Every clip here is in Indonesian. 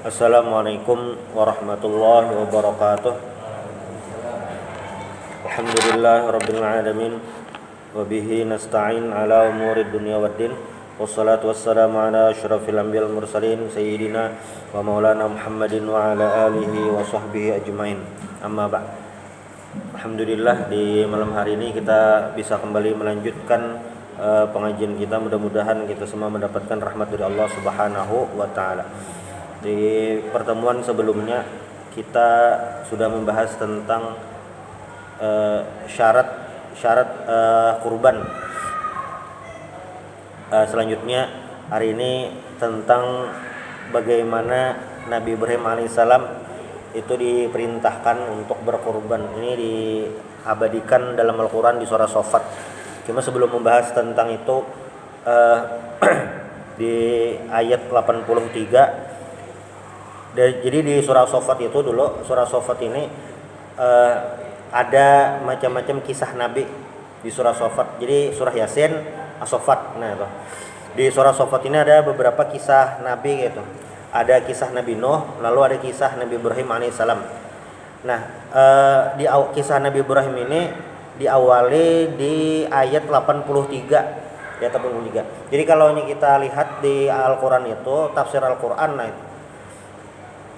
Assalamualaikum warahmatullahi wabarakatuh. Alhamdulillahirabbil alamin wa bihi nasta'in ala umurid dunya waddin. Wassalatu wassalamu ala asyrafil anbiya'il mursalin sayyidina wa maulana Muhammadin wa ala alihi wa sahbihi ajmain. Amma ba'd. Alhamdulillah, di malam hari ini kita bisa kembali melanjutkan pengajian kita. Mudah-mudahan kita semua mendapatkan rahmat dari Allah Subhanahu wa taala. Di pertemuan sebelumnya kita sudah membahas tentang syarat kurban. Selanjutnya hari ini tentang bagaimana Nabi Ibrahim alaihissalam itu diperintahkan untuk berkurban. Ini diabadikan dalam Al-Quran di surah Shafat. Cuma sebelum membahas tentang itu, di ayat 83, jadi di surah Shafat itu dulu, surah Shafat ini ada macam-macam kisah Nabi di surah Shafat. Jadi surah Yasin, As-Shafat. Nah, itu. Di surah Shafat ini ada beberapa kisah Nabi gitu. Ada kisah Nabi Nuh, lalu ada kisah Nabi Ibrahim alaihissalam. Nah, di kisah Nabi Ibrahim ini diawali di ayat 83. Ya, 83. Jadi kalau kita lihat di Al-Quran itu, tafsir Al-Quran, nah itu,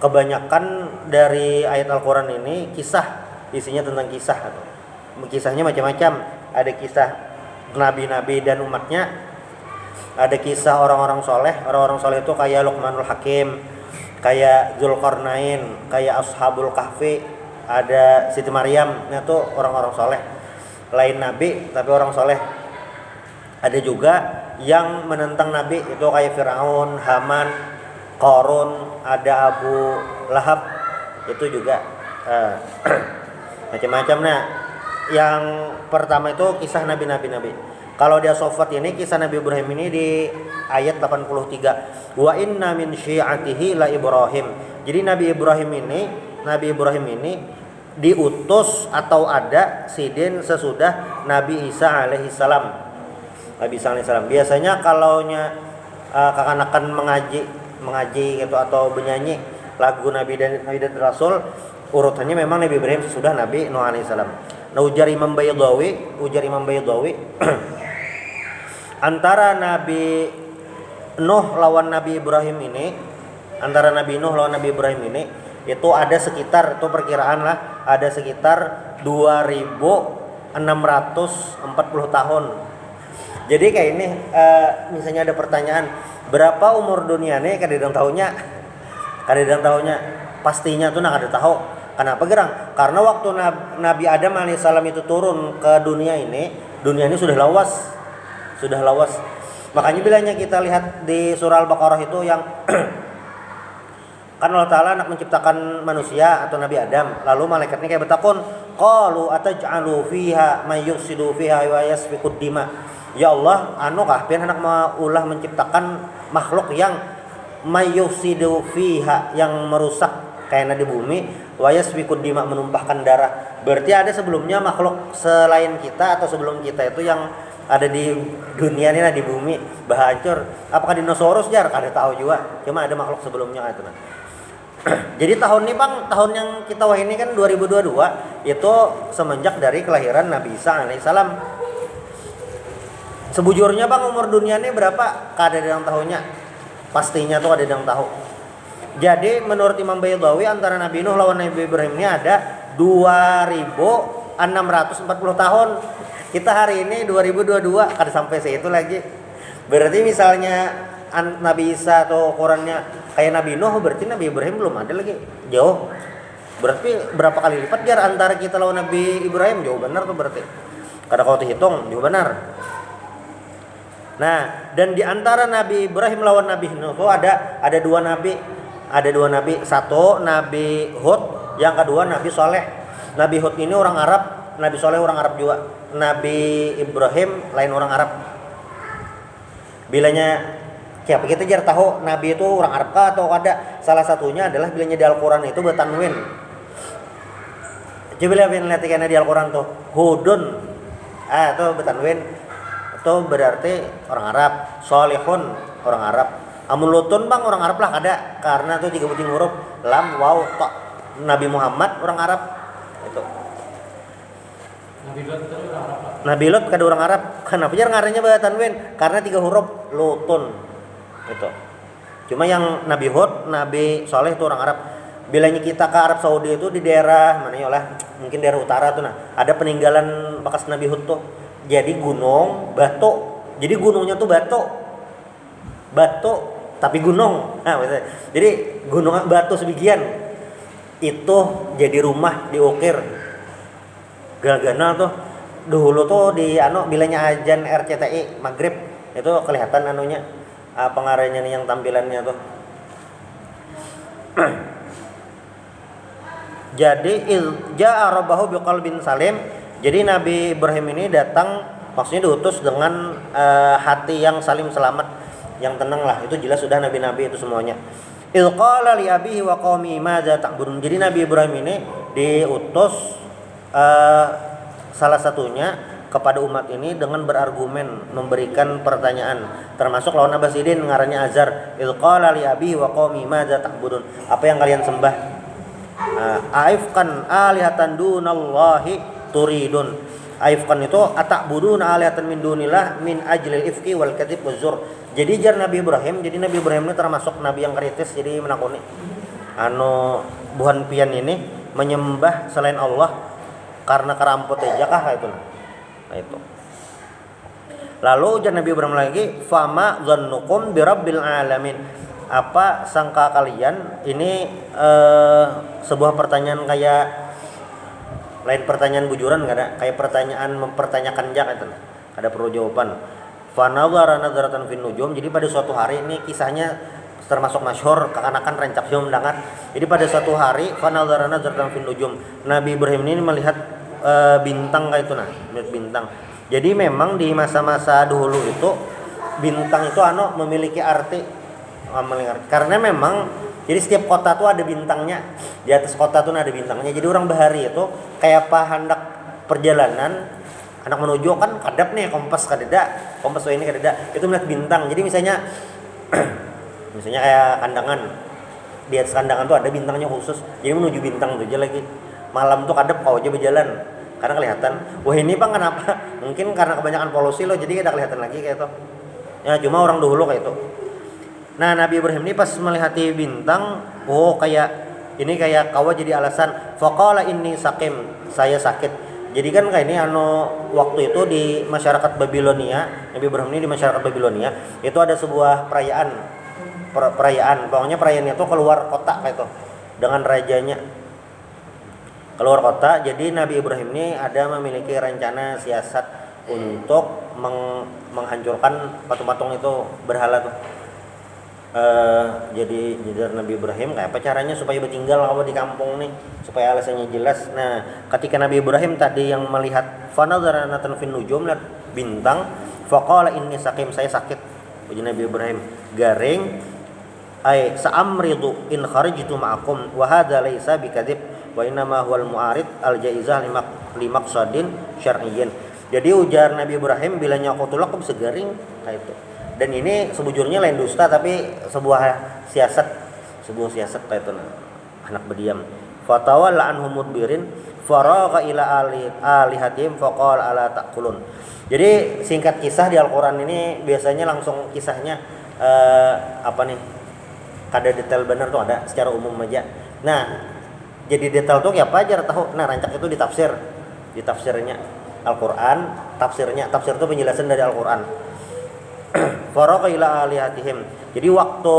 kebanyakan dari ayat Al-Quran ini kisah, isinya tentang kisah. Kisahnya macam-macam. Ada kisah nabi-nabi dan umatnya, ada kisah orang-orang soleh. Orang-orang soleh itu kayak Luqmanul Hakim, kayak Dzulqarnain, kayak Ashabul Kahfi, ada Siti Maryam. Itu orang-orang soleh, lain nabi tapi orang soleh. Ada juga yang menentang nabi, itu kayak Firaun, Haman, Qarun, ada Abu Lahab, itu juga macam-macam. Nah, yang pertama itu kisah nabi-nabi. Kalau di Shafat ini kisah Nabi Ibrahim ini di ayat 83. Wa inna min syi'atihi la Ibrahim. Jadi Nabi Ibrahim ini diutus atau ada sidin sesudah Nabi Isa alaihissalam. Nabi Isa alaihissalam. Biasanya kalaunya kekanakan mengaji gitu atau bernyanyi lagu Nabi dan Rasul, urutannya memang Nabi Ibrahim sesudah Nabi Nuh alaihissalam. Nah, ujar Imam Baydawi antara Nabi Nuh lawan Nabi Ibrahim ini, itu ada sekitar, itu perkiraan lah, ada sekitar 2640 tahun. Jadi kayak ini, misalnya ada pertanyaan, berapa umur dunia nih? Kadang tahunya pastinya tuh nak ada tahu. Kenapa gerang? Karena waktu Nabi Adam alaihissalam itu turun ke dunia ini sudah lawas. Makanya bilangnya kita lihat di surah Al-Baqarah itu yang kan Allah Ta'ala nak menciptakan manusia atau Nabi Adam, lalu malaikatnya kayak bertakun, qalu ataj'alu fiha may yufsidu fiha wa yasfikud dima. Ya Allah, anukah pian hendak maulah menciptakan makhluk yang mayufsidu fiha, yang merusak kayak di bumi, wa yasfikud dima, menumpahkan darah. Berarti ada sebelumnya makhluk selain kita atau sebelum kita itu yang ada di dunia ini, di bumi, hancur. Apakah dinosaurus jar? Kada tahu juga. Cuma ada makhluk sebelumnya itu. Nah. Jadi tahun ini Bang, tahun yang kita wah ini kan 2022, itu semenjak dari kelahiran Nabi Isa alaihissalam. Sebujurnya Bang, umur dunia ini berapa? Kada ada yang tahunya. Pastinya tuh ada yang tahu. Jadi menurut Imam Baydawi antara Nabi Nuh lawan Nabi Ibrahim ini ada 2640 tahun. Kita hari ini 2022, kada sampai segitu lagi. Berarti misalnya Nabi Isa atau Qurannya kayak Nabi Nuh, berarti Nabi Ibrahim belum ada lagi. Jauh. Berarti berapa kali lipat jar antara kita lawan Nabi Ibrahim? Jauh benar tuh berarti. Kada kau dihitung, jauh benar. Nah, dan di antara Nabi Ibrahim lawan Nabi Nuh itu ada dua nabi. Satu Nabi Hud, yang kedua Nabi Soleh. Nabi Hud ini orang Arab, Nabi Soleh orang Arab juga. Nabi Ibrahim lain orang Arab. Bilanya siapa kita jar tahu Nabi itu orang Arab kah atau ada? Salah satunya adalah bilanya di Al-Quran itu bertanwin. Coba lihat di Al-Quran tuh Hudun, itu bertanwin. Itu berarti orang Arab. Solihun orang Arab. Amun Lutun bang orang Arab lah kada, karena tuh 33 huruf lam waw ta. Nabi Muhammad orang Arab itu. Nabi Lot kada orang Arab. Kenapa jar ngarannya bahatan wen? Karena 3 huruf Lutun itu. Cuma yang Nabi Hud, Nabi Soleh itu orang Arab. Bilanya kita ke Arab Saudi itu di daerah mana ya lah, mungkin daerah utara tuh nah, ada peninggalan bekas Nabi Hud tuh. Jadi gunung, batu. Jadi gunungnya tuh batu tapi gunung. Nah, jadi gunung batu sebagian itu jadi rumah diukir. Galgana tuh dulu tuh di bilanya ajan RCTI Maghrib itu kelihatan anunya pengarahnya nih yang tampilannya tuh. Jadi ja'a rabbahu biqalbin salim. Jadi Nabi Ibrahim ini datang maksudnya diutus dengan hati yang salim selamat, yang tenang lah. Itu jelas sudah nabi-nabi itu semuanya. Il qala li abihi wa qaumi madza ta'budun. Jadi Nabi Ibrahim ini diutus salah satunya kepada umat ini dengan berargumen, memberikan pertanyaan, termasuk lawan Abasidin ngarannya Azar. Il qala li abihi wa qaumi madza ta'budun. Apa yang kalian sembah? Aifkan alihatan dunallahi turidun. Aifkan itu atakbuduna alihatan min dunillah min ajlil ifki wal kadzib wazur. Jadi jar Nabi Ibrahim, jadi Nabi Ibrahim ini termasuk nabi yang kritis, jadi menakuni buhan pian ini menyembah selain Allah karena kerampot aja kah itu. Nah itu. Lalu jar Nabi Ibrahim lagi, fama dzannukum birabbil alamin. Apa sangka kalian? Ini sebuah pertanyaan kayak lain pertanyaan bujuran enggak ada, kayak pertanyaan mempertanyakan jak itu. Ada perlu jawaban. Fa nadhara nadratan fin nujum. Jadi pada suatu hari, ini kisahnya termasuk masyhur kekanakan rancak siom mendangat. Jadi pada suatu hari fa nadhara nadratan fin nujum. Nabi Ibrahim ini melihat bintang kayak itu melihat bintang. Jadi memang di masa-masa dahulu itu bintang itu memiliki arti. Karena memang jadi setiap kota tuh ada bintangnya, di atas kota tuh ada bintangnya. Jadi orang bahari itu kayak apa hendak perjalanan anak menuju kan kadap nih kompas ini kadeda itu melihat bintang. Jadi misalnya kayak kandangan, di atas kandangan tuh ada bintangnya khusus, jadi menuju bintang tuh aja lagi. Malam tuh kadap kau aja berjalan karena kelihatan. Wah ini bang kenapa? Mungkin karena kebanyakan polusi loh, jadi tidak kelihatan lagi kayak itu. Ya cuma orang dahulu kayak itu. Nah Nabi Ibrahim ini pas melihat bintang, kayak kawa jadi alasan. Faqala inni sakim, saya sakit. Jadi kan kayak ini waktu itu di masyarakat Babilonia, Nabi Ibrahim ini di masyarakat Babilonia itu ada sebuah perayaan. Pokoknya perayaannya itu keluar kota kayak itu dengan rajanya. Keluar kota. Jadi Nabi Ibrahim ini ada memiliki rencana siasat untuk menghancurkan patung-patung itu berhala tuh. Jadi Nabi Ibrahim kayak apa caranya supaya bertinggal di kampung nih, supaya alasannya jelas. Nah ketika Nabi Ibrahim tadi yang melihat fanadharanatan fin nujum, lihat bintang, faqala inni sakim, saya sakit. Jadi Nabi Ibrahim garing, ay sa'amridu in kharajtu ma'akum wa hadza laisa bikadzib wa innama huwal mu'arid al jaizah limaqsadin syar'iyyin. Jadi ujar Nabi Ibrahim, bilanya aku tulak aku bisa garing kayak itu. Dan ini sebujurnya lain dusta, tapi sebuah siasat kayak itu anak berdiam. Fatawalla anhum mudbirin faragha ila alihatihim faqala ala taqulun. Jadi singkat kisah di Al-Qur'an ini biasanya langsung kisahnya kada detail benar tuh, ada secara umum aja. Nah, jadi detail tuh kayak apa aja tahu. Nah, rancak itu di tafsirnya Al-Qur'an, tafsir itu penjelasan dari Al-Qur'an. Faragha ila alihatihim. Jadi waktu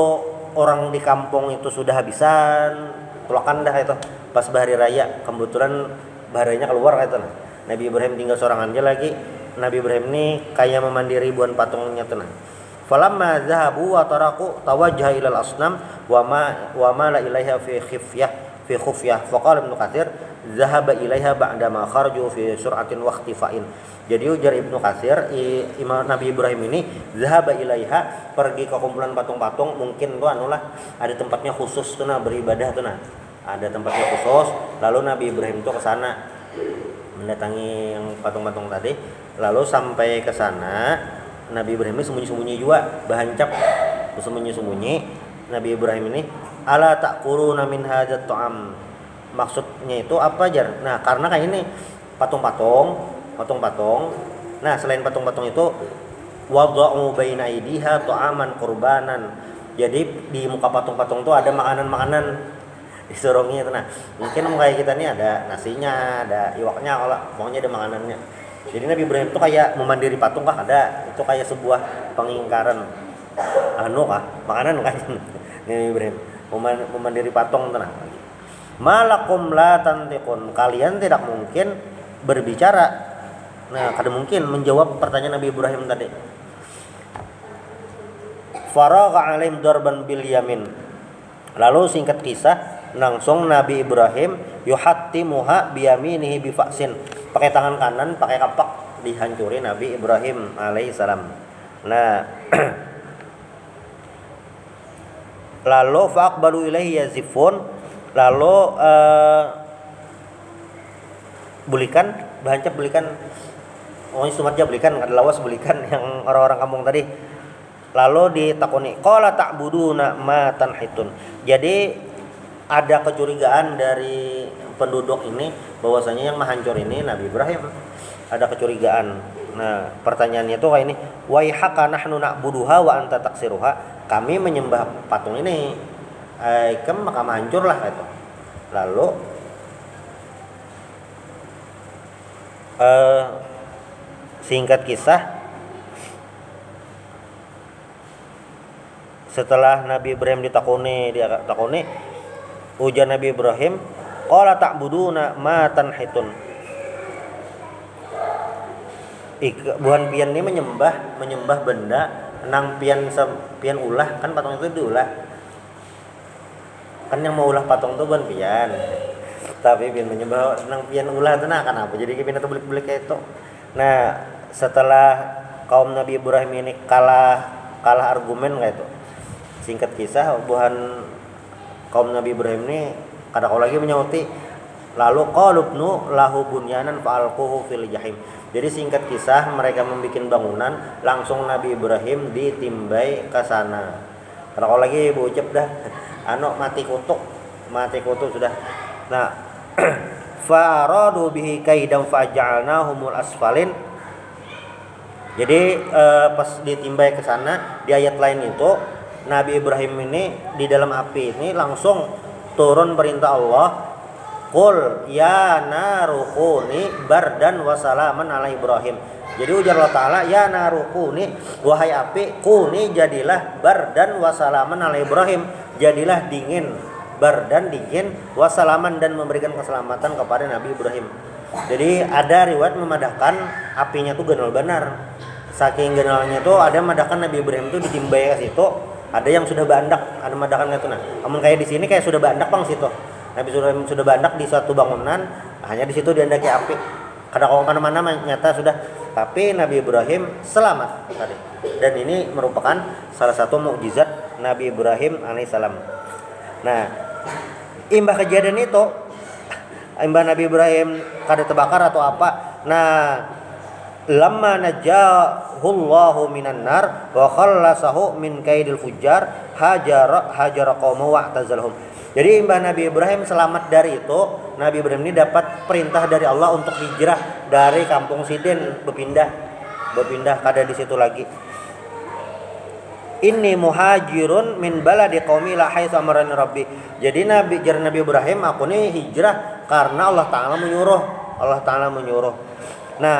orang di kampung itu sudah habisan tulakan dah itu pas bahari raya, kebetulan baharinya keluar itu. Nabi Ibrahim tinggal seorang aja lagi. Nabi Ibrahim ini kayak memandiri ribuan patungnya tuh. Falamma zahabu wa taraku tawajjaha ila al-asnam wa ma la ilaiha fi khufyah faqala Ibnu Katsir zahaba ilaiha ba'da ma kharaju fi sur'atin wa ikhtifa'in. Jadi ujar Ibnu Katsir, Imam Nabi Ibrahim ini zahaba ilaiha, pergi ke kumpulan patung-patung, mungkin tuh ada tempatnya khusus tuh beribadah tuh ada tempatnya khusus. Lalu Nabi Ibrahim tuh ke sana mendatangi yang patung-patung tadi. Lalu sampai ke sana Nabi Ibrahim ini sembunyi-sembunyi juga, bahancap bersembunyi-sembunyi Nabi Ibrahim ini, ala ta'kuluna min hadzal ta'am. Maksudnya itu apa jar? Nah, karena kayak ini patung-patung. Nah, selain patung-patung itu wada'u baina aidiha ta'aman qurbanan. Jadi di muka patung-patung itu ada makanan-makanan disorongnya itu. Nah, mungkin kayak kita nih ada nasinya, ada iwaknya, kalau pokoknya ada makanannya. Jadi Nabi Ibrahim itu kayak memandiri patung kah? Ada. Itu kayak sebuah pengingkaran makanan kan. Nabi Ibrahim memandiri patung tenang. Malakum la tantiqun, kalian tidak mungkin berbicara. Nah, kada mungkin menjawab pertanyaan Nabi Ibrahim tadi. Faragha alaihim darban bil yamin. Lalu singkat kisah, langsung Nabi Ibrahim yuhattimuha biyaminihi bifaksin. Pakai tangan kanan, pakai kapak dihancuri Nabi Ibrahim alaihissalam. Nah, lalu faqbalu ilaihi yazifun. Lalu bulikan, bahancap bulikan. Sumatja bulikan, ada lawas bulikan yang orang-orang kampung tadi. Lalu ditakoni, qala ta'buduna ma tanhitun. Jadi ada kecurigaan dari penduduk ini bahwasanya yang menghancur ini Nabi Ibrahim. Ada kecurigaan. Nah, pertanyaannya itu kayak ini, waihaka nahnu na'buduha wa anta taksiruha. Kami menyembah patung ini, maka hancurlah itu. Lalu singkat kisah, setelah Nabi Ibrahim ditakoni, ujar Nabi Ibrahim, qala ta'buduna ma tanhitun. Buhan pian ini menyembah benda nang pian ulah, kan patung itu diulah. Kan yang mau ulah patung itu bukan pian. Tapi pian menyembah nang pian ulah itu nah kenapa? Jadi pian itu belik-belik kayak itu. Nah, setelah kaum Nabi Ibrahim ini kalah argumen kayak itu. Singkat kisah, buhan kaum Nabi Ibrahim ini kada kau lagi menyauti, lalu qalubnu lahu bunyanan fa'alquhu fil jahim. Jadi singkat kisah, mereka membuat bangunan, langsung Nabi Ibrahim ditimbai ke sana. Kada kau lagi bocep dah. Mati kutuk sudah. Nah, faradu bihi kaidan faj'alnahumul asfalin. Jadi pas ditimbai ke sana, di ayat lain itu Nabi Ibrahim ini di dalam api ini langsung turun perintah Allah, qul ya naru kuni bardan wa salaman ala Ibrahim. Jadi ujar Allah Ta'ala, ya naru kuni, wahai api, kuni jadilah bardan wa salaman ala Ibrahim, jadilah dingin, bardan dingin, wa salaman dan memberikan keselamatan kepada Nabi Ibrahim. Jadi ada riwayat memadahkan apinya tuh genol benar. Saking genolnya tuh ada memadahkan Nabi Ibrahim tuh ditimbai ke situ. Ada yang sudah bandak, ada memadahkan itu. Nah, namun kayak di sini kayak sudah bandak bang situ. Nabi Ibrahim sudah bandak di suatu bangunan, hanya di situ diandaki api. Kada kau mana-mana nyata sudah. Tapi Nabi Ibrahim selamat tadi. Dan ini merupakan salah satu mukjizat Nabi Ibrahim alaihissalam. Nah, imbah kejadian itu, imbah Nabi Ibrahim kada terbakar atau apa. Nah, lamma najahullahu minan nar wa khallasahu min kaidil fujjar hajara qaumahu wa ta'tazalhum. Jadi imbah Nabi Ibrahim selamat dari itu, Nabi Ibrahim ini dapat perintah dari Allah untuk hijrah dari kampung Sidin, berpindah kada di situ lagi. Inni muhajirun min baladi qaumi la haitsu amarani rabbi. Jadi Nabi Ibrahim, aku ini hijrah karena Allah Ta'ala menyuruh. Nah,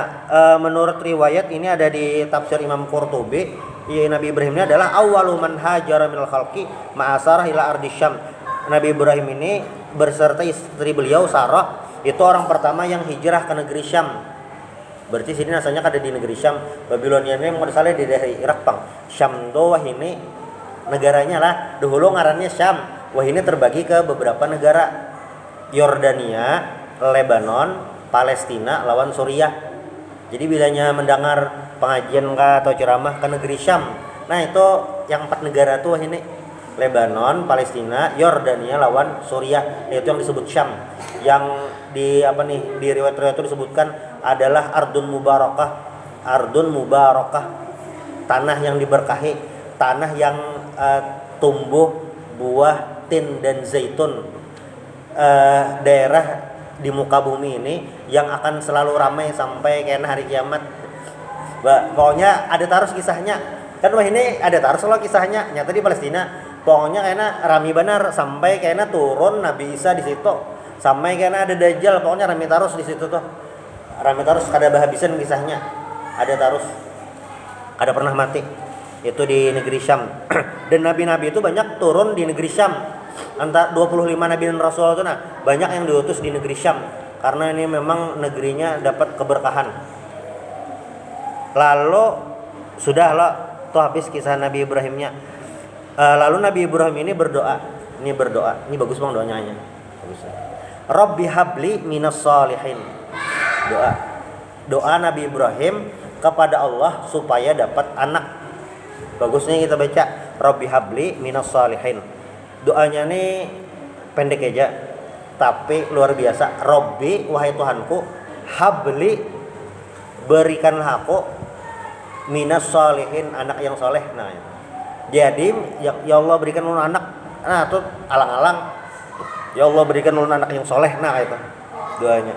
menurut riwayat ini ada di tafsir Imam Qurtubi, Nabi Ibrahim ini adalah awwalu man hajara minal khalqi ma'asarah ila ardi Syam. Nabi Ibrahim ini berserta istri beliau Sarah itu orang pertama yang hijrah ke negeri Syam. Berarti sini asalnya ada di negeri Syam. Babilonia ini mau disalih di daerah Irak bang. Syam doh ini negaranya lah. Dahulu ngarannya Syam. Wah ini terbagi ke beberapa negara. Yordania, Lebanon, Palestina lawan Suriah. Jadi bilanya mendengar pengajian atau ceramah ke negeri Syam. Nah itu yang 4 negara tuh ini. Lebanon, Palestina, Yordania lawan Suriah, yaitu yang disebut Syam. Yang di riwayat-riwayat itu disebutkan adalah Ardun Mubarakah, tanah yang diberkahi, tanah yang tumbuh buah tin dan zaitun, daerah di muka bumi ini yang akan selalu ramai sampai kena hari kiamat. Pokoknya ada terus kisahnya. Kan wah ini ada terus loh kisahnya. Nyata di Palestina. Pokoknya kena rami benar sampai kena turun Nabi Isa di situ. Sampai kena ada Dajjal. Pokoknya rami terus di situ tuh. Rami terus kada bahabisan kisahnya. Ada terus. Kada pernah mati. Itu di negeri Syam. Dan nabi-nabi itu banyak turun di negeri Syam. Antara 25 nabi dan rasul itu banyak yang diutus di negeri Syam karena ini memang negerinya dapat keberkahan. Lalu sudah lah tuh habis kisah Nabi Ibrahimnya. Lalu Nabi Ibrahim ini berdoa. Ini bagus banget doanya. Bagus. Rabbi habli minas shalihin. Doa Nabi Ibrahim kepada Allah supaya dapat anak. Bagusnya kita baca Rabbi habli minas shalihin. Doanya nih pendek aja tapi luar biasa. Rabbi, wahai Tuhanku, habli, berikanlah aku minas shalihin, anak yang soleh. Nah, jadi ya Allah berikan ulun anak. Nah, itu alang-alang ya Allah berikan ulun anak yang soleh. Nah, itu doanya.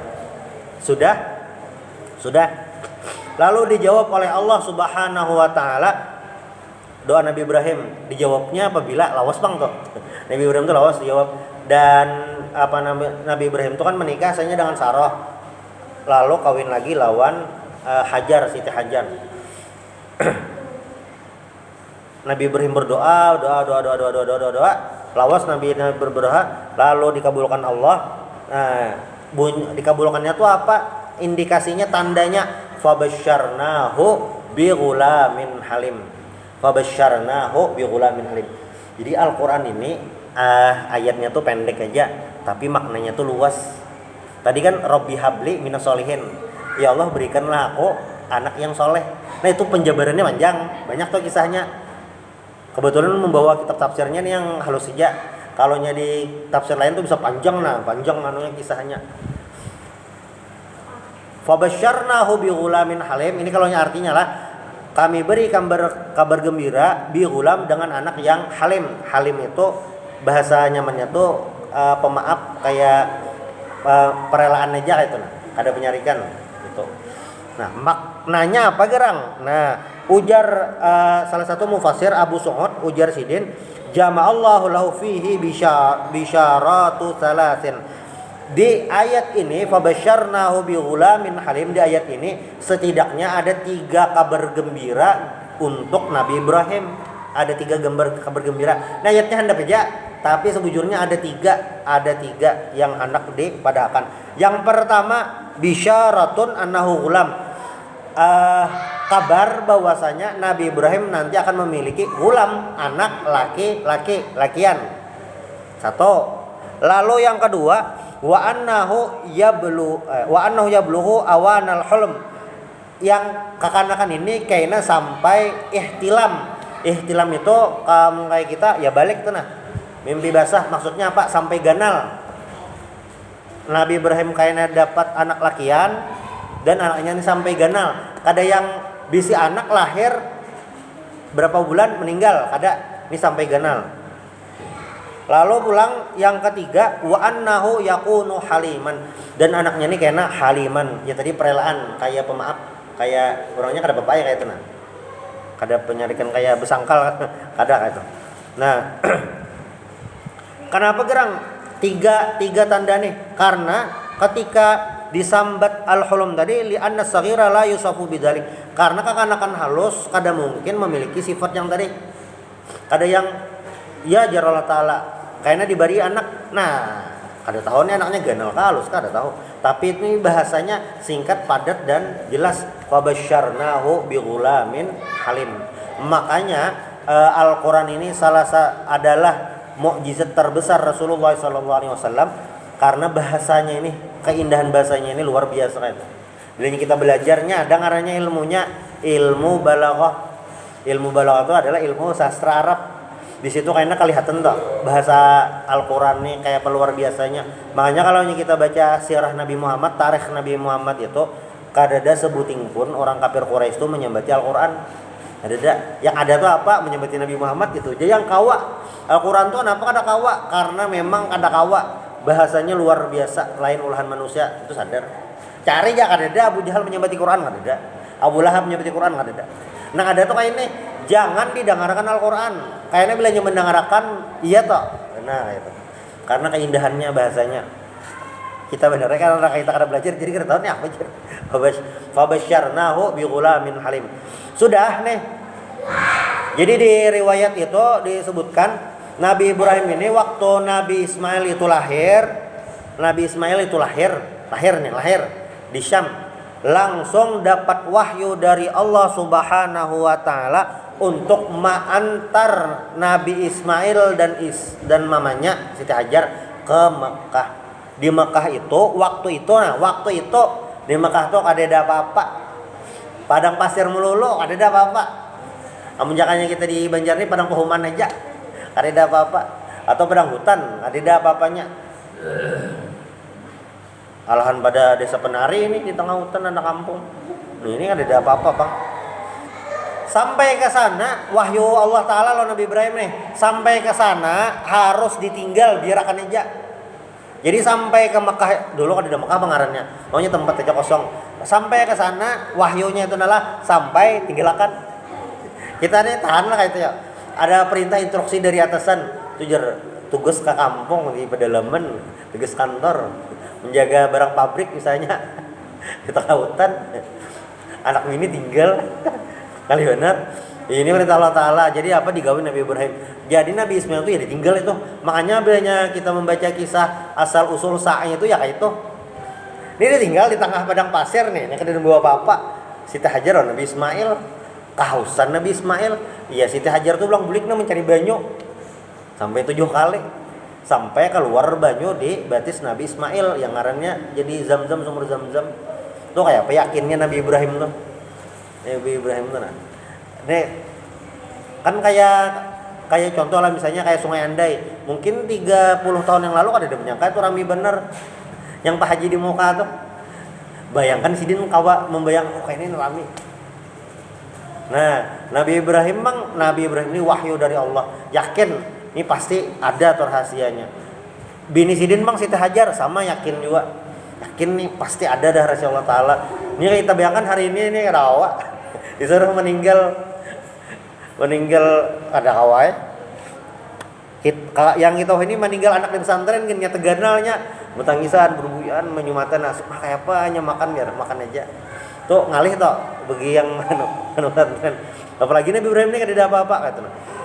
Sudah. Lalu dijawab oleh Allah Subhanahu wa taala. Doa Nabi Ibrahim dijawabnya apabila lawas bang tuh. Nabi Ibrahim tuh lawas dijawab. Dan Nabi Ibrahim itu kan menikah asalnya dengan Sarah. Lalu kawin lagi lawan Hajar, Siti Hajar. Nabi Ibrahim berdoa, doa. Lawas Nabi berdoa, lalu dikabulkan Allah. Dikabulkannya tuh apa? Indikasinya, tandanya fabasyarnahu bi ghulamin halim. Fabasyarnahu bi ghulamin halim. Jadi Al-Qur'an ini ayatnya tuh pendek aja, tapi maknanya tuh luas. Tadi kan Rabbi habli minas sholihin. Ya Allah berikanlah aku anak yang soleh. Nah itu penjabarannya panjang, banyak tuh kisahnya. Kebetulan membawa kitab tafsirnya nih yang halus saja. Kalau di tafsir lain tuh bisa panjang anunya kisahnya. Fabasyarnahu bi ghulamin halim. Ini kalau artinya lah, kami beri kabar gembira bi ghulam dengan anak yang halim. Halim itu bahasa nyamannya tuh pemaaf, kayak perelaan aja gitu nah. Ada penyarikan gitu. Nah, maknanya apa gerang? Nah, ujar salah satu mufasir Abu Su'ud, ujar Sidin, jama'allahu lahu fihi bisyaratu salasin. Di ayat ini fabasyarnahu bi ghulamin halim, di ayat ini setidaknya ada 3 kabar gembira untuk Nabi Ibrahim. Ada 3 kabar gembira. Nah, ayatnya hendak aja, tapi sebujurnya ada 3 yang hendak dipadahkan. Yang pertama bisyaratun annahu ghulam. Kabar bahwasanya Nabi Ibrahim nanti akan memiliki ghulam, anak lakian. 1. Lalu yang kedua wa annahu yabluhu awanal hulm. Yang kekanakan ini kayaknya sampai ihtilam. Ihtilam itu kayak kita ya balik tuh nah. Mimpi basah maksudnya apa? Sampai ganal. Nabi Ibrahim kayaknya dapat anak lakian dan anaknya ini sampai ganal. Kada yang bisi anak lahir berapa bulan meninggal, kada ini sampai ganal. Lalu pulang yang ketiga wa annahu yakunu haliman, dan anaknya ini kayaknya haliman. Ya tadi perelaan, kayak pemaaf, kayak orangnya kada bapak ya kayak itu nah. Kada penyarikan kayak besangkal kada kayak itu. Nah, kenapa gerang? Tiga tanda nih. Karena ketika disambat al-hulum tadi li anna saghira la yusafu bidzalik. Karena kekanakan halus kada mungkin memiliki sifat yang tadi. Kada yang ya jarallah taala kayaknya diberi anak. Nah, kada tahu nih anaknya ganal halus, kada tahu. Tapi ini bahasanya singkat, padat dan jelas. Fabasyarnahu bi ghulamin halim. Makanya Al-Qur'an ini adalah mukjizat terbesar Rasulullah SAW karena bahasanya ini, keindahan bahasanya ini luar biasa kan. Dan kita belajarnya ada ngarannya ilmu balaghah. Ilmu balaghah itu adalah ilmu sastra Arab. Di situ kayaknya kelihatan tuh bahasa Al-Qur'an nih kayak luar biasanya. Makanya kalau kita baca sirah Nabi Muhammad, tarikh Nabi Muhammad itu kada ada sebuting pun orang kafir Quraisy itu menyambati Al-Qur'an. Ada. Yang ada tuh apa? Menyebut Nabi Muhammad gitu. Jadi yang kawa Al-Quran tuh kenapa ada kawa? Karena memang ada kawa bahasanya luar biasa, lain olahan manusia, itu sadar. Cari ya ada Abu Jahal menyebut Quran ada. Abu Lahab menyebut Quran ada. Nah ada tuh kayak ini, jangan didengarkan Al-Quran. Kayaknya bila mendengarkan iya toh. Nah itu. Karena keindahannya bahasanya. Kita benar karena kita kada belajar jadi kita tahu nih apa aja. Fabasyarnahu bi ghulamin halim. Sudah nih. Jadi di riwayat itu disebutkan Nabi Ibrahim ini waktu Nabi Ismail itu lahir di Syam, langsung dapat wahyu dari Allah Subhanahu wa taala untuk mengantar Nabi Ismail dan mamanya Siti Hajar ke Mekah. Di Mekah itu waktu itu di Mekah tuh ada apa-apa. Padang pasir melulu ada apa-apa. Amun jakanya kita di Banjar ini padang pehuman aja. Ada apa-apa. Atau padang hutan, ada apa-apanya. Alahan pada desa penari ini di tengah hutan ada kampung. Nah, ini ada apa-apa, Bang. Sampai ke sana wahyu Allah taala lo Nabi Ibrahim nih. Sampai ke sana harus ditinggal biar akan aja. Jadi sampai ke Mekah dulu kan di Mekah pengarannya. Pokoknya tempat aja kosong. Sampai ke sana wahyunya itu adalah sampai tinggalkan. Kita nih tahan lah kayak itu ya. Ada perintah instruksi dari atasan, tugas ke kampung di pedalaman, tugas kantor, menjaga barang pabrik misalnya di tengah hutan. Anak ini tinggal kali benar. Ini perintah Allah Ta'ala. Jadi apa digawe Nabi Ibrahim. Jadi Nabi Ismail itu ya ditinggal itu. Makanya bilanya kita membaca kisah asal usul sa'i itu ya kayak itu. Ini ditinggal di tengah padang pasir nih. Yang kedua bawa bapak Siti Hajar Nabi Ismail. Kehausan Nabi Ismail. Iya Siti Hajar tuh bilang buliknya mencari banyu. Sampai 7 kali. Sampai keluar banyu di batis Nabi Ismail. Yang ngarannya jadi Zam-Zam, sumur Zam-Zam. Tuh kayak apa yakinnya Nabi Ibrahim tuh. Nabi Ibrahim tuh nah. Nih kan kayak contoh lah misalnya kayak Sungai Andai mungkin 30 tahun yang lalu kan ada menyangka itu rame bener yang Pak Haji di muka tuh bayangkan sidin kawa membayang kayak ini rame. Nah Nabi Ibrahim ini wahyu dari Allah, yakin ini pasti ada rahasianya. Bini sidin Siti Hajar sama yakin juga, yakin nih pasti ada dah rahasia Allah Ta'ala. Ini kita bayangkan hari ini rawa disuruh meninggal ada kawai yang kita ini meninggal anak di pesantren gini teganalnya bertangisan berbuyan menyumatan nasib kayak apa hanya makan biar makan aja tuh ngalih toh bagi yang pesantren apalagi Nabi Ibrahim ini kan tidak apa-apa kata.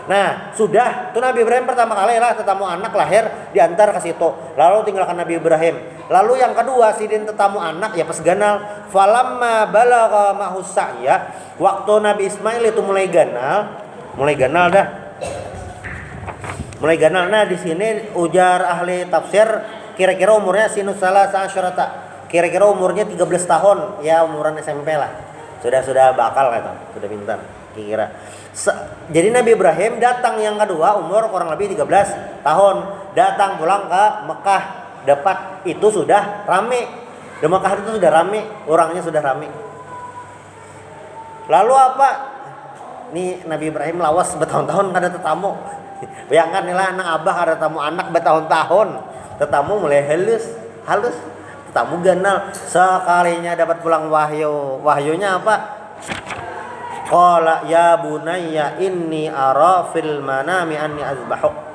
Nah sudah tuh Nabi Ibrahim pertama kali lah tetamu anak lahir diantar ke situ lalu tinggalkan Nabi Ibrahim. Lalu yang kedua sidin tetamu anak ya pas ganal falamma balagha mahus sa'ya waktu Nabi Ismail itu mulai ganal dah. Mulai ganal. Nah di sini ujar ahli tafsir kira-kira umurnya sinus salah sa'asyarata. Kira-kira umurnya 13 tahun ya umuran SMP lah. Sudah bakal kata, sudah pintar kira. Jadi Nabi Ibrahim datang yang kedua umur kurang lebih 13 tahun. Datang pulang ke Mekah. Dapat itu sudah rame. Di Mekah itu sudah rame, orangnya sudah rame. Lalu apa? Nih Nabi Ibrahim lawas bertahun-tahun kada tetamu. Bayangkan nih lah anak abah ada tamu anak bertahun-tahun. Tetamu mulai halus. Tetamu ganal. Sekalinya dapat pulang wahyu. Wahyunya apa? Qala ya bunayya inni ara fil manami anni azbahuk.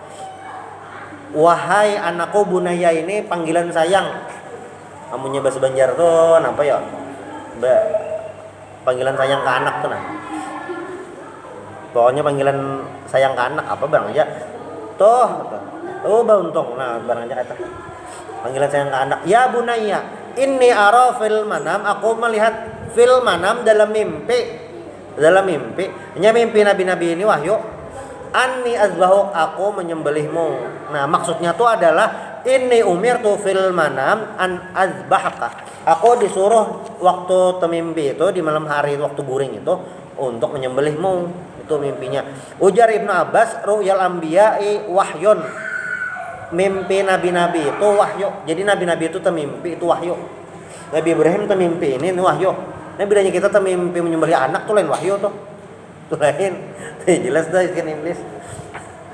Wahai anakku bunayya ini panggilan sayang. Amunnya bahasa Banjar tuh apa ya? Panggilan sayang ke anak tuh nah. Pokoknya panggilan sayang ke anak apa barang aja. Tuh bauntung. Nah, barang aja kata. Panggilan sayang ke anak. Ya bunayya, inni ara fil manam, aku melihat fil manam dalam mimpi. Hanya mimpi nabi-nabi ini wahyu. Anni azbahuk, aku menyembelihmu. Nah, maksudnya tuh adalah ini umirtu fil manam an azbahaka. Aku disuruh waktu temimpi itu di malam hari waktu guring itu untuk menyembelihmu. Itu mimpinya. Ujar Ibnu Abbas, ru'yal anbiya'i wahyun. Mimpi nabi-nabi itu wahyu. Jadi nabi-nabi itu temimpi itu wahyu. Nabi Ibrahim temimpi ini wahyu. Nah bilanya kita temimpi menyembelih anak tuh lain wahyu tuh. Tuh lain. Jelas dah kan iblis.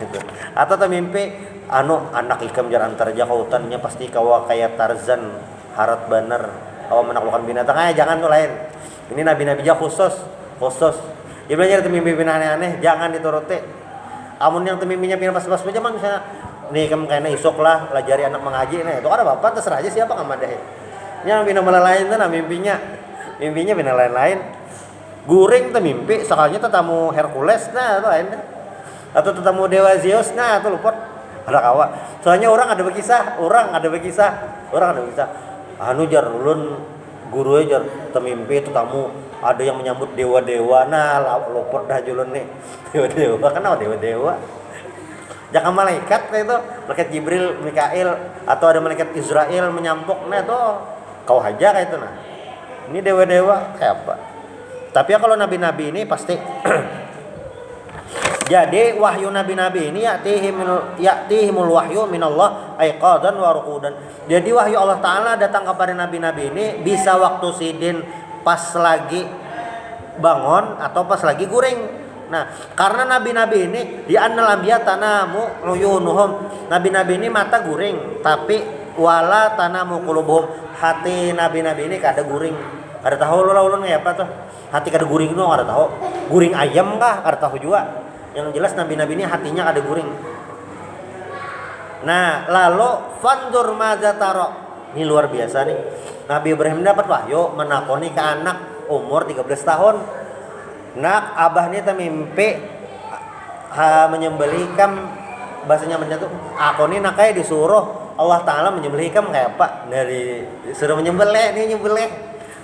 Gitu. Atau tuh mimpi anak ikam jalan antarja kautannya pasti kawa kayak Tarzan harat banar kawa menaklukkan binatang. Jangan tuh lain. Ini nabi-nabi aja khusus. Dia belajar tuh mimpi aneh-aneh, jangan dituruti. Amun yang tuh mimpinya pas-pas aja mah misalnya nih kamu kayaknya isok lah pelajari anak mengaji nah itu ada bapak terserah aja siapa kamu deh. Yang bina lain tuh nah mimpinya bina lain-lain. Guring tuh mimpi sekalinya tetamu Hercules nah itu lain. Atau tetamu Dewa Zeus nah itu luput ada kawa. Soalnya orang ada berkisah. Anu jar ulun guru jar temimpi tetamu ada yang menyambut dewa-dewa nah luput dah julun nih. Dewa-dewa kenapa dewa-dewa? Jangan malaikat itu, malaikat Jibril, Mikail atau ada malaikat Israel menyampuk nah itu kau aja kayak itu nah. Ini dewa-dewa kayak apa? Tapi ya kalau nabi-nabi ini pasti jadi wahyu nabi-nabi ini ya'tihimul wahyu minallah aiqadan wa ruqudan. Jadi wahyu Allah Ta'ala datang kepada nabi-nabi ini bisa waktu sidin pas lagi bangun atau pas lagi guring. Nah, karena nabi-nabi ini di annal anbiya tanamu uyunuhum. Nabi-nabi ini mata guring, tapi wala tanamu qulubuhum. Hati nabi-nabi ini kada guring. Kada tahu ulun apa tuh? Hati kada guring no kada tahu. Guring ayam kah? Kada tahu juga. Yang jelas nabi-nabi ini hatinya kada guring. Nah, lalu fandur madza taro. Ini luar biasa nih. Nabi Ibrahim dapat wahyu menakoni ke anak umur 13 tahun. Nak abah ini mimpi menyembelih kam bahasanya menyatu. Aku ini nakai disuruh Allah Ta'ala menyembelih kam kayak apa? Dari disuruh menyembelih.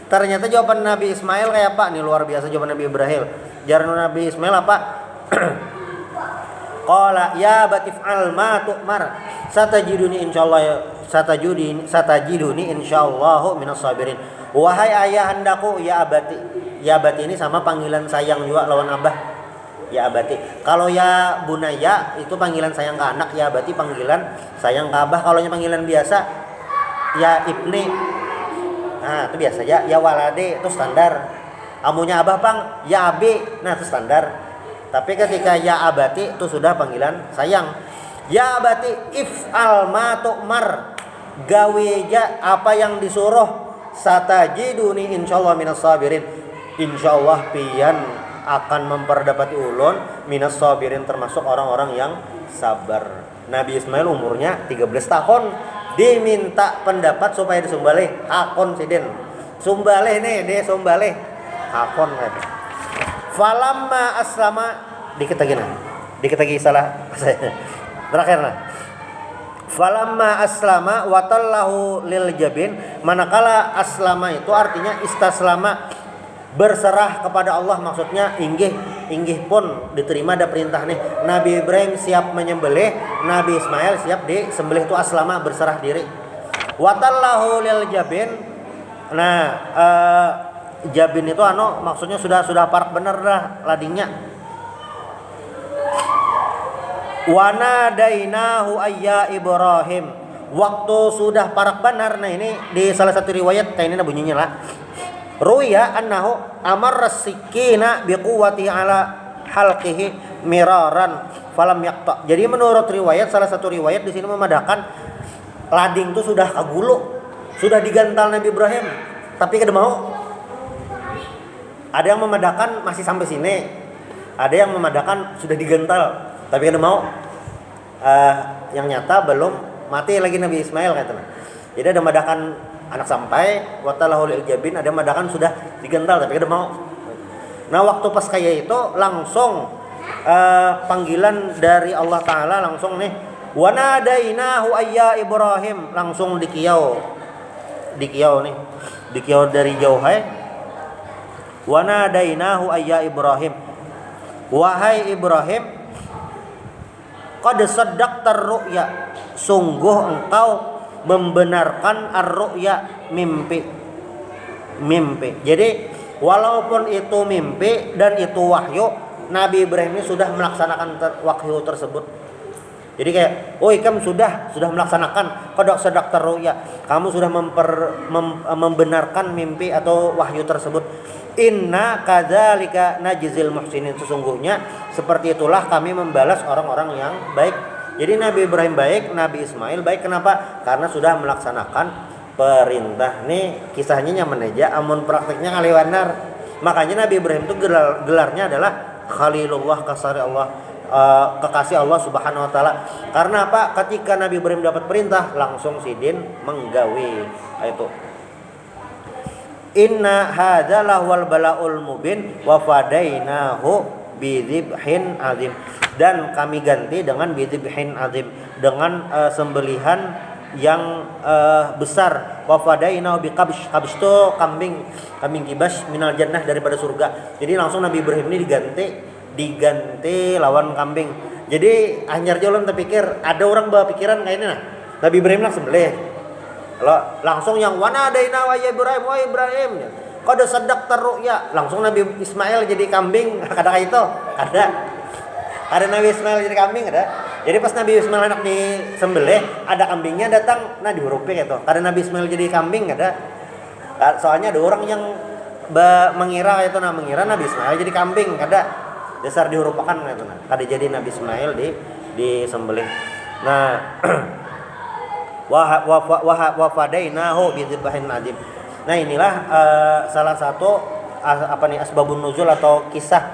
Ternyata jawaban Nabi Ismail kayak apa? Ini luar biasa jawaban Nabi Ibrahim. Jawaban Nabi Ismail apa? Qala ya batif'al ma tu'mar satajiduni insyaallahu minas sabirin. Wahai ayahandaku ya abati. Ya abati ini sama panggilan sayang juga lawan abah. Ya abati. Kalau ya bunaya itu panggilan sayang ke anak, ya abati panggilan sayang ke abah. Kalau panggilan biasa ya ibni. Nah, itu biasa ya. Ya walade itu standar. Amunya abah pang ya abi. Nah, itu standar. Tapi ketika ya abati itu sudah panggilan sayang. Ya abati if'al ma tu'mar. Gawe ja apa yang disuruh. Satajiduni insyaallah minas sabirin. Insyaallah pian akan memperdapati ulun minas sabirin termasuk orang-orang yang sabar. Nabi Ismail umurnya 13 tahun diminta pendapat supaya disumbalih hakon sidin. Sumbalih nih, dia sumbalih hakon kan. Falamma aslama dikit lagi salah terakhir nah. Falamma aslama watallahu lil jabin. Manakala aslama itu artinya istaslama, berserah kepada Allah, maksudnya inggih pun diterima ada perintah nih. Nabi Ibrahim siap menyembelih, Nabi Ismail siap disembelih, itu aslama, berserah diri. Watallahu lil jabin. Nah, jabin itu maksudnya sudah parak bener dah ladingnya. Wanadainahu ayya Ibrahim. Waktu sudah parak benar. Nah, ini di salah satu riwayat kayak ini bunyinya lah. Ruya annahu amarra sikina biquwwati ala halqihi miraran falam yaqta. Jadi menurut riwayat, salah satu riwayat di sini memadakan lading itu sudah kagulu, sudah digantal Nabi Ibrahim, tapi kada mau. Ada yang memadakan masih sampai sini, ada yang memadakan sudah digantal, tapi kada mau. Yang nyata belum mati lagi Nabi Ismail katanya. Jadi ada memadakan anak sampai watalahul iljabin, ada madakan sudah digental tapi kada mau. Nah, waktu pas kayak itu langsung panggilan dari Allah Ta'ala langsung nih, wanadainahu ayya Ibrahim, langsung dikiau nih, dikiau dari jauh. Hai wanadainahu ayya Ibrahim, wahai Ibrahim, qad saddaqtar ru'ya, sungguh engkau membenarkan ar-ru'ya, mimpi. Jadi walaupun itu mimpi dan itu wahyu, Nabi Ibrahim ini sudah melaksanakan wahyu tersebut. Jadi kayak, oh kamu sudah melaksanakan qad saddaqtar ru'ya, kamu sudah membenarkan mimpi atau wahyu tersebut. Inna kadzalika najzil muhsinin, sesungguhnya seperti itulah kami membalas orang-orang yang baik. Jadi Nabi Ibrahim baik, Nabi Ismail baik. Kenapa? Karena sudah melaksanakan perintah. Nih kisahnya nyaman aja, amun prakteknya ngaliwanar. Makanya Nabi Ibrahim itu gelarnya adalah Khalilullah, kasari Allah, kekasih Allah Subhanahu wa taala. Karena apa? Ketika Nabi Ibrahim dapat perintah, langsung sidin menggawi. Itu Inna hadza lahwal balaul mubin wa fadainahu bidzibhin azim, dan kami ganti dengan bidzibhin azim, dengan sembelihan yang besar. Wa fadainahu biqabsh, qabsh itu kambing kibas minal jannah, daripada surga. Jadi langsung Nabi Ibrahim ini diganti lawan kambing. Jadi anyar jalan terpikir, ada orang bawa pikiran kayak ini nah. Nabi Ibrahim lah sembelih. Langsung yang wana adaina wa Ibrahim. Qad saddaqta ru'ya. Langsung Nabi Ismail jadi kambing. Ada kayak itu? Ada Nabi Ismail jadi kambing ada. Jadi pas Nabi Ismail anak disembelih, ada kambingnya datang, nah dihurupin gitu. Karena Nabi Ismail jadi kambing ada. Soalnya ada orang yang mengira Nabi Ismail jadi kambing, ada dasar dihurupakan gitu nah. Kada jadi Nabi Ismail disembelih. Nah, wa fadainahu bidzibhin azim. Nah, inilah salah satu asbabun nuzul atau kisah